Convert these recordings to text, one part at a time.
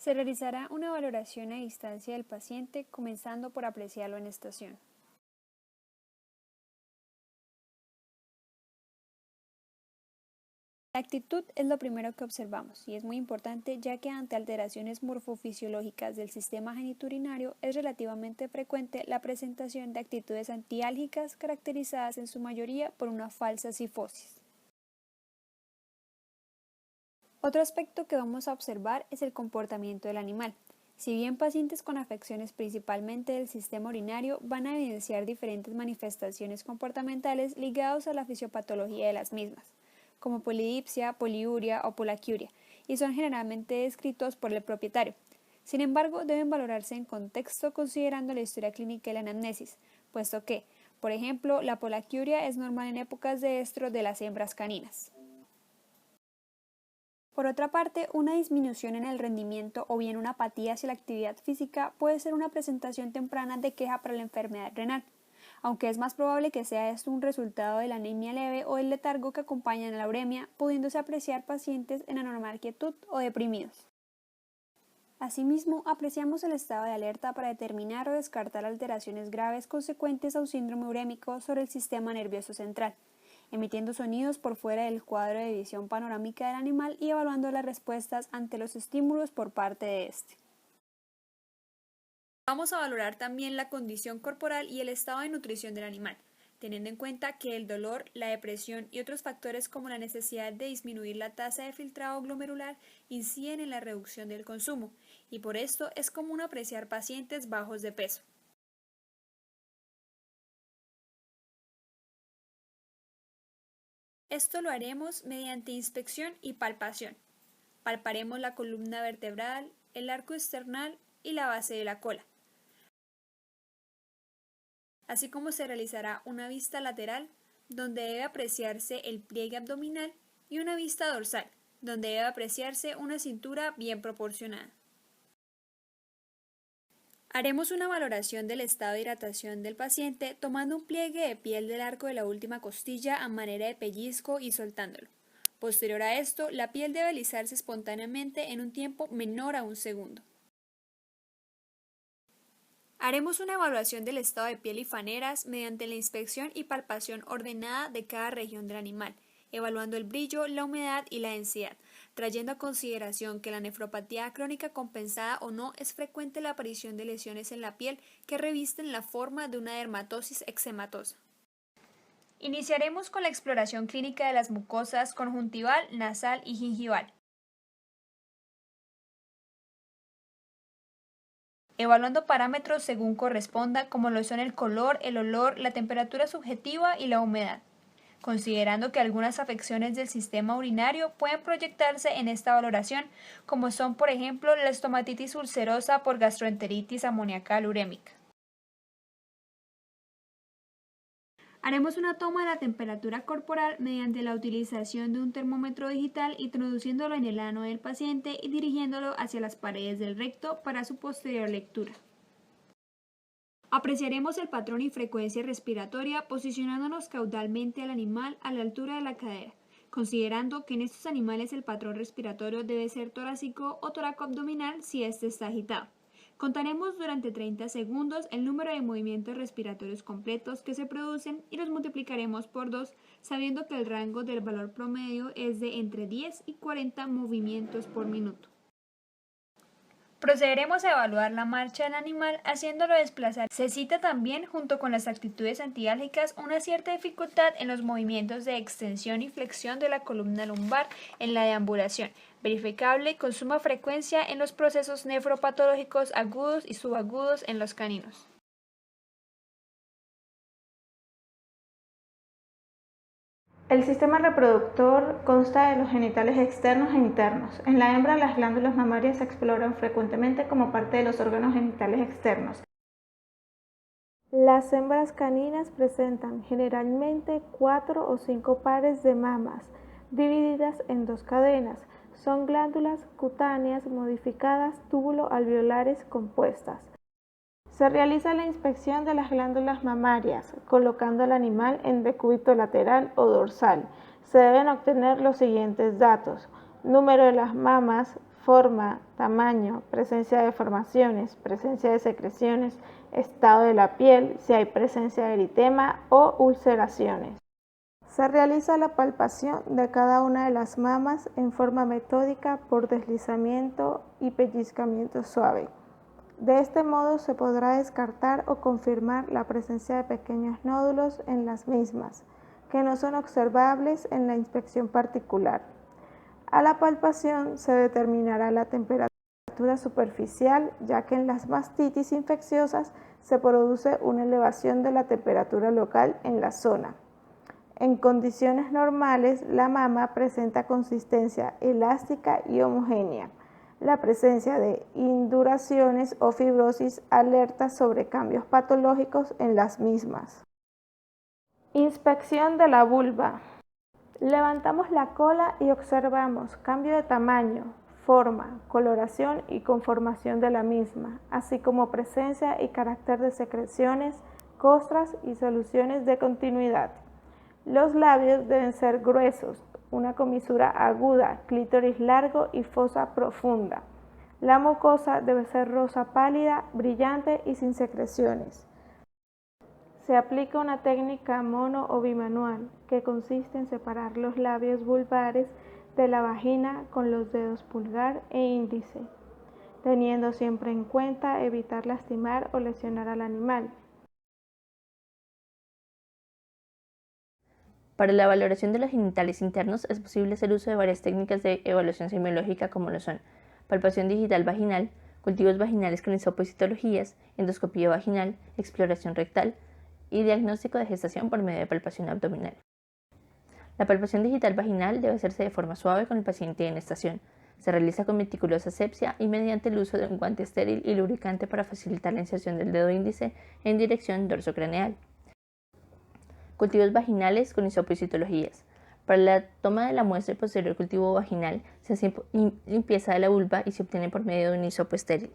Se realizará una valoración a distancia del paciente, comenzando por apreciarlo en estación. La actitud es lo primero que observamos y es muy importante ya que ante alteraciones morfofisiológicas del sistema genitourinario es relativamente frecuente la presentación de actitudes antiálgicas caracterizadas en su mayoría por una falsa sifosis. Otro aspecto que vamos a observar es el comportamiento del animal. Si bien pacientes con afecciones principalmente del sistema urinario van a evidenciar diferentes manifestaciones comportamentales ligadas a la fisiopatología de las mismas, como polidipsia, poliuria o polaquiuria, y son generalmente descritos por el propietario. Sin embargo, deben valorarse en contexto considerando la historia clínica y la anamnesis, puesto que, por ejemplo, la polaquiuria es normal en épocas de estro de las hembras caninas. Por otra parte, una disminución en el rendimiento o bien una apatía hacia la actividad física puede ser una presentación temprana de queja para la enfermedad renal, aunque es más probable que sea esto un resultado de la anemia leve o del letargo que acompañan a la uremia, pudiéndose apreciar pacientes en anormal quietud o deprimidos. Asimismo, apreciamos el estado de alerta para determinar o descartar alteraciones graves consecuentes a un síndrome urémico sobre el sistema nervioso central, emitiendo sonidos por fuera del cuadro de visión panorámica del animal y evaluando las respuestas ante los estímulos por parte de este. Vamos a valorar también la condición corporal y el estado de nutrición del animal, teniendo en cuenta que el dolor, la depresión y otros factores como la necesidad de disminuir la tasa de filtrado glomerular inciden en la reducción del consumo, y por esto es común apreciar pacientes bajos de peso. Esto lo haremos mediante inspección y palpación. Palparemos la columna vertebral, el arco esternal y la base de la cola, así como se realizará una vista lateral, donde debe apreciarse el pliegue abdominal, y una vista dorsal, donde debe apreciarse una cintura bien proporcionada. Haremos una valoración del estado de hidratación del paciente tomando un pliegue de piel del arco de la última costilla a manera de pellizco y soltándolo. Posterior a esto, la piel debe alisarse espontáneamente en un tiempo menor a un segundo. Haremos una evaluación del estado de piel y faneras mediante la inspección y palpación ordenada de cada región del animal, evaluando el brillo, la humedad y la densidad, trayendo a consideración que la nefropatía crónica compensada o no es frecuente la aparición de lesiones en la piel que revisten la forma de una dermatosis eczematosa. Iniciaremos con la exploración clínica de las mucosas conjuntival, nasal y gingival, evaluando parámetros según corresponda, como lo son el color, el olor, la temperatura subjetiva y la humedad, considerando que algunas afecciones del sistema urinario pueden proyectarse en esta valoración, como son, por ejemplo, la estomatitis ulcerosa por gastroenteritis amoniacal urémica. Haremos una toma de la temperatura corporal mediante la utilización de un termómetro digital, introduciéndolo en el ano del paciente y dirigiéndolo hacia las paredes del recto para su posterior lectura. Apreciaremos el patrón y frecuencia respiratoria posicionándonos caudalmente al animal a la altura de la cadera, considerando que en estos animales el patrón respiratorio debe ser torácico o toracoabdominal si éste está agitado. Contaremos durante 30 segundos el número de movimientos respiratorios completos que se producen y los multiplicaremos por 2, sabiendo que el rango del valor promedio es de entre 10 y 40 movimientos por minuto. Procederemos a evaluar la marcha del animal haciéndolo desplazar. Se cita también, junto con las actitudes antiálgicas, una cierta dificultad en los movimientos de extensión y flexión de la columna lumbar en la deambulación, verificable con suma frecuencia en los procesos nefropatológicos agudos y subagudos en los caninos. El sistema reproductor consta de los genitales externos e internos. En la hembra, las glándulas mamarias se exploran frecuentemente como parte de los órganos genitales externos. Las hembras caninas presentan generalmente 4 o 5 pares de mamas, divididas en 2 cadenas. Son glándulas cutáneas modificadas túbulo-alveolares compuestas. Se realiza la inspección de las glándulas mamarias, colocando al animal en decúbito lateral o dorsal. Se deben obtener los siguientes datos: número de las mamas, forma, tamaño, presencia de deformaciones, presencia de secreciones, estado de la piel, si hay presencia de eritema o ulceraciones. Se realiza la palpación de cada una de las mamas en forma metódica por deslizamiento y pellizcamiento suave. De este modo se podrá descartar o confirmar la presencia de pequeños nódulos en las mismas, que no son observables en la inspección particular. A la palpación se determinará la temperatura superficial, ya que en las mastitis infecciosas se produce una elevación de la temperatura local en la zona. En condiciones normales, la mama presenta consistencia elástica y homogénea. La presencia de induraciones o fibrosis alerta sobre cambios patológicos en las mismas. Inspección de la vulva. Levantamos la cola y observamos cambio de tamaño, forma, coloración y conformación de la misma, así como presencia y carácter de secreciones, costras y soluciones de continuidad. Los labios deben ser gruesos, una comisura aguda, clítoris largo y fosa profunda. La mucosa debe ser rosa pálida, brillante y sin secreciones. Se aplica una técnica mono o bimanual que consiste en separar los labios vulvares de la vagina con los dedos pulgar e índice, teniendo siempre en cuenta evitar lastimar o lesionar al animal. Para la valoración de los genitales internos es posible hacer uso de varias técnicas de evaluación semiológica como lo son palpación digital vaginal, cultivos vaginales con hisopo y citologías, endoscopía vaginal, exploración rectal y diagnóstico de gestación por medio de palpación abdominal. La palpación digital vaginal debe hacerse de forma suave con el paciente en estación. Se realiza con meticulosa asepsia y mediante el uso de un guante estéril y lubricante para facilitar la inserción del dedo índice en dirección dorsocraneal. Cultivos vaginales con hisopo y citologías. Para la toma de la muestra y posterior cultivo vaginal se hace limpieza de la vulva y se obtiene por medio de un hisopo estéril.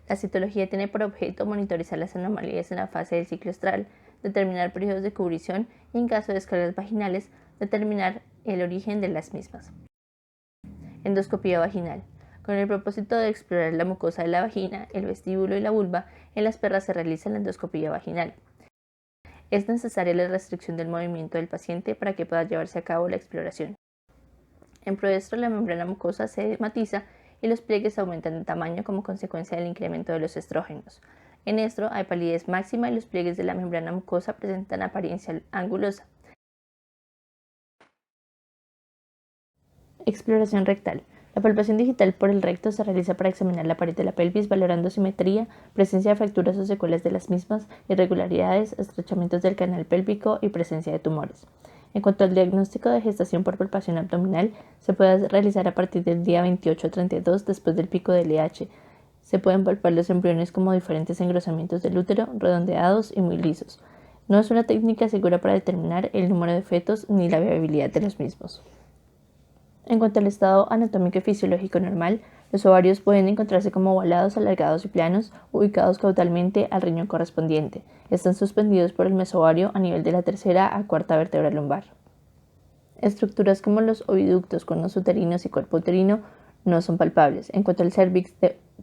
La citología tiene por objeto monitorizar las anomalías en la fase del ciclo estral, determinar periodos de cubrición y, en caso de descargas vaginales, determinar el origen de las mismas. Endoscopía vaginal. Con el propósito de explorar la mucosa de la vagina, el vestíbulo y la vulva, en las perras se realiza la endoscopía vaginal. Es necesaria la restricción del movimiento del paciente para que pueda llevarse a cabo la exploración. En proestro, la membrana mucosa se matiza y los pliegues aumentan de tamaño como consecuencia del incremento de los estrógenos. En estro hay palidez máxima y los pliegues de la membrana mucosa presentan apariencia angulosa. Exploración rectal. La palpación digital por el recto se realiza para examinar la pared de la pelvis valorando simetría, presencia de fracturas o secuelas de las mismas, irregularidades, estrechamientos del canal pélvico y presencia de tumores. En cuanto al diagnóstico de gestación por palpación abdominal, se puede realizar a partir del día 28 o 32 después del pico del LH. Se pueden palpar los embriones como diferentes engrosamientos del útero, redondeados y muy lisos. No es una técnica segura para determinar el número de fetos ni la viabilidad de los mismos. En cuanto al estado anatómico y fisiológico normal, los ovarios pueden encontrarse como ovalados, alargados y planos, ubicados caudalmente al riñón correspondiente. Están suspendidos por el mesovario a nivel de la tercera a cuarta vértebra lumbar. Estructuras como los oviductos, conos uterinos y cuerpo uterino no son palpables. En cuanto al cérvix,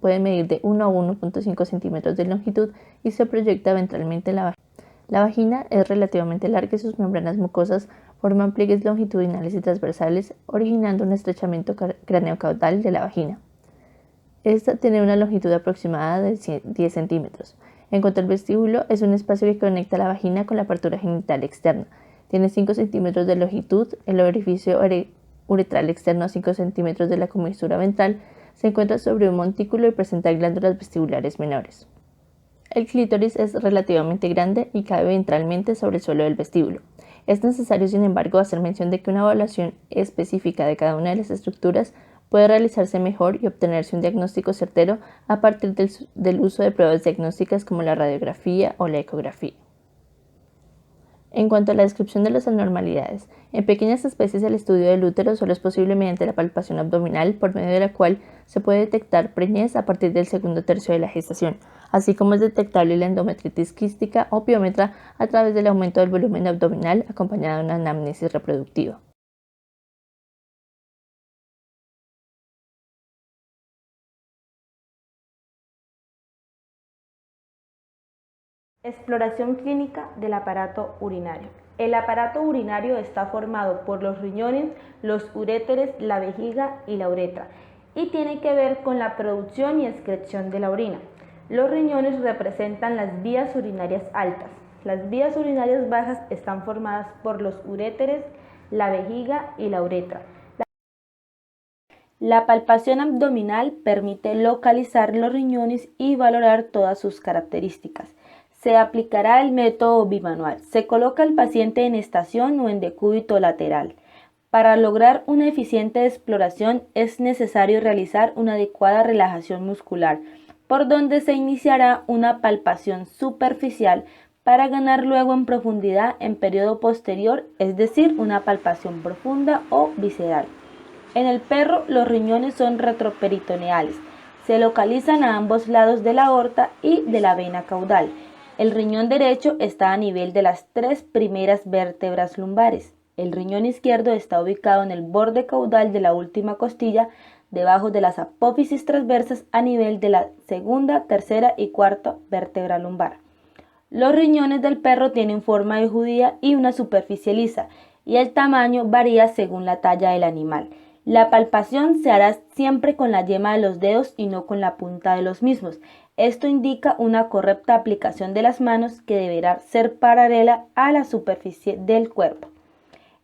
puede medir de 1 a 1.5 centímetros de longitud y se proyecta ventralmente en la vagina. La vagina es relativamente larga y sus membranas mucosas forman pliegues longitudinales y transversales, originando un estrechamiento craneocaudal de la vagina. Esta tiene una longitud aproximada de 10 centímetros. En cuanto al vestíbulo, es un espacio que conecta la vagina con la apertura genital externa. Tiene 5 centímetros de longitud, el orificio uretral externo a 5 centímetros de la comisura ventral, se encuentra sobre un montículo y presenta glándulas vestibulares menores. El clítoris es relativamente grande y cabe ventralmente sobre el suelo del vestíbulo. Es necesario, sin embargo, hacer mención de que una evaluación específica de cada una de las estructuras puede realizarse mejor y obtenerse un diagnóstico certero a partir del uso de pruebas diagnósticas como la radiografía o la ecografía. En cuanto a la descripción de las anormalidades, en pequeñas especies el estudio del útero solo es posible mediante la palpación abdominal, por medio de la cual se puede detectar preñez a partir del segundo tercio de la gestación, así como es detectable la endometritis quística o piómetra a través del aumento del volumen abdominal acompañado de una anamnesis reproductiva. Exploración clínica del aparato urinario. El aparato urinario está formado por los riñones, los uréteres, la vejiga y la uretra, y tiene que ver con la producción y excreción de la orina. Los riñones representan las vías urinarias altas. Las vías urinarias bajas están formadas por los uréteres, la vejiga y la uretra. La palpación abdominal permite localizar los riñones y valorar todas sus características. Se aplicará el método bimanual. Se coloca al paciente en estación o en decúbito lateral. Para lograr una eficiente exploración es necesario realizar una adecuada relajación muscular, por donde se iniciará una palpación superficial para ganar luego en profundidad en periodo posterior, es decir, una palpación profunda o visceral. En el perro, los riñones son retroperitoneales. Se localizan a ambos lados de la aorta y de la vena caudal. El riñón derecho está a nivel de las 3 primeras vértebras lumbares. El riñón izquierdo está ubicado en el borde caudal de la última costilla, debajo de las apófisis transversas a nivel de la segunda, tercera y cuarta vértebra lumbar. Los riñones del perro tienen forma de judía y una superficie lisa, y el tamaño varía según la talla del animal. La palpación se hará siempre con la yema de los dedos y no con la punta de los mismos. Esto indica una correcta aplicación de las manos que deberá ser paralela a la superficie del cuerpo.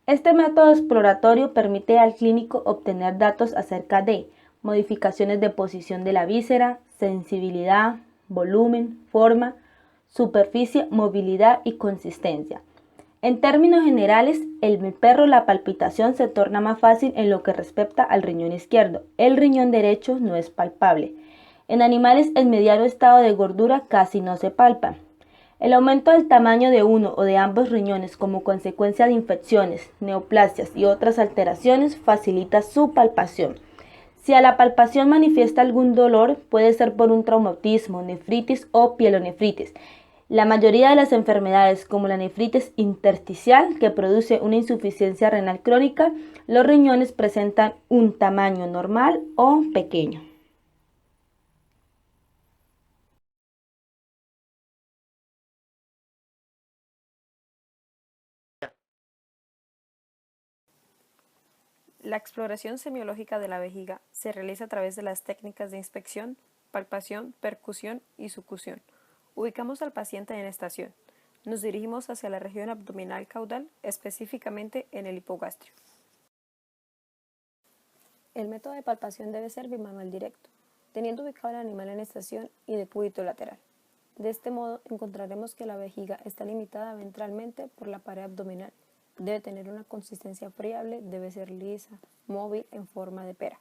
Este método exploratorio permite al clínico obtener datos acerca de modificaciones de posición de la víscera, sensibilidad, volumen, forma, superficie, movilidad y consistencia. En términos generales, en el perro la palpitación se torna más fácil en lo que respecta al riñón izquierdo. El riñón derecho no es palpable. En animales en mediano estado de gordura casi no se palpa. El aumento del tamaño de uno o de ambos riñones como consecuencia de infecciones, neoplasias y otras alteraciones facilita su palpación. Si a la palpación manifiesta algún dolor, puede ser por un traumatismo, nefritis o pielonefritis. La mayoría de las enfermedades, como la nefritis intersticial, que produce una insuficiencia renal crónica, los riñones presentan un tamaño normal o pequeño. La exploración semiológica de la vejiga se realiza a través de las técnicas de inspección, palpación, percusión y succión. Ubicamos al paciente en estación. Nos dirigimos hacia la región abdominal caudal, específicamente en el hipogastrio. El método de palpación debe ser bimanual directo, teniendo ubicado al animal en estación y decúbito lateral. De este modo, encontraremos que la vejiga está limitada ventralmente por la pared abdominal. Debe tener una consistencia friable, debe ser lisa, móvil, en forma de pera.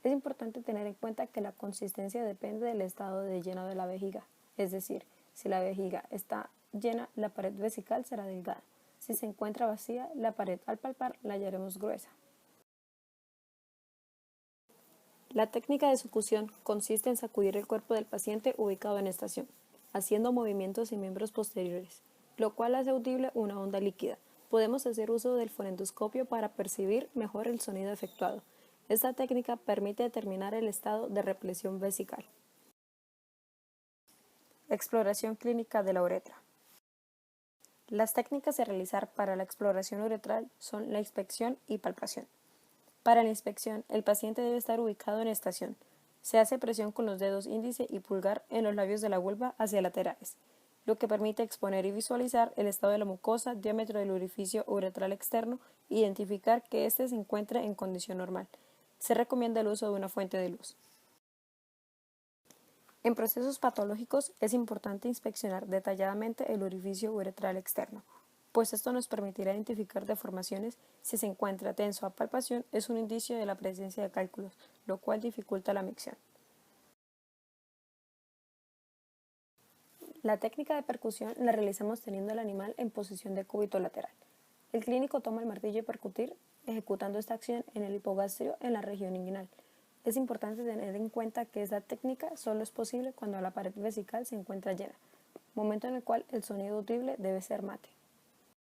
Es importante tener en cuenta que la consistencia depende del estado de lleno de la vejiga, es decir, si la vejiga está llena, la pared vesical será delgada. Si se encuentra vacía, la pared al palpar la hallaremos gruesa. La técnica de succión consiste en sacudir el cuerpo del paciente ubicado en estación, haciendo movimientos en miembros posteriores, lo cual hace audible una onda líquida. Podemos hacer uso del fonendoscopio para percibir mejor el sonido efectuado. Esta técnica permite determinar el estado de represión vesical. Exploración clínica de la uretra. Las técnicas a realizar para la exploración uretral son la inspección y palpación. Para la inspección, el paciente debe estar ubicado en estación. Se hace presión con los dedos índice y pulgar en los labios de la vulva hacia laterales, lo que permite exponer y visualizar el estado de la mucosa, diámetro del orificio uretral externo e identificar que éste se encuentre en condición normal. Se recomienda el uso de una fuente de luz. En procesos patológicos es importante inspeccionar detalladamente el orificio uretral externo, pues esto nos permitirá identificar deformaciones. Si se encuentra tenso a palpación, es un indicio de la presencia de cálculos, lo cual dificulta la micción. La técnica de percusión la realizamos teniendo al animal en posición de cúbito lateral. El clínico toma el martillo y percutir, ejecutando esta acción en el hipogastrio en la región inguinal. Es importante tener en cuenta que esta técnica solo es posible cuando la pared vesical se encuentra llena, momento en el cual el sonido audible debe ser mate.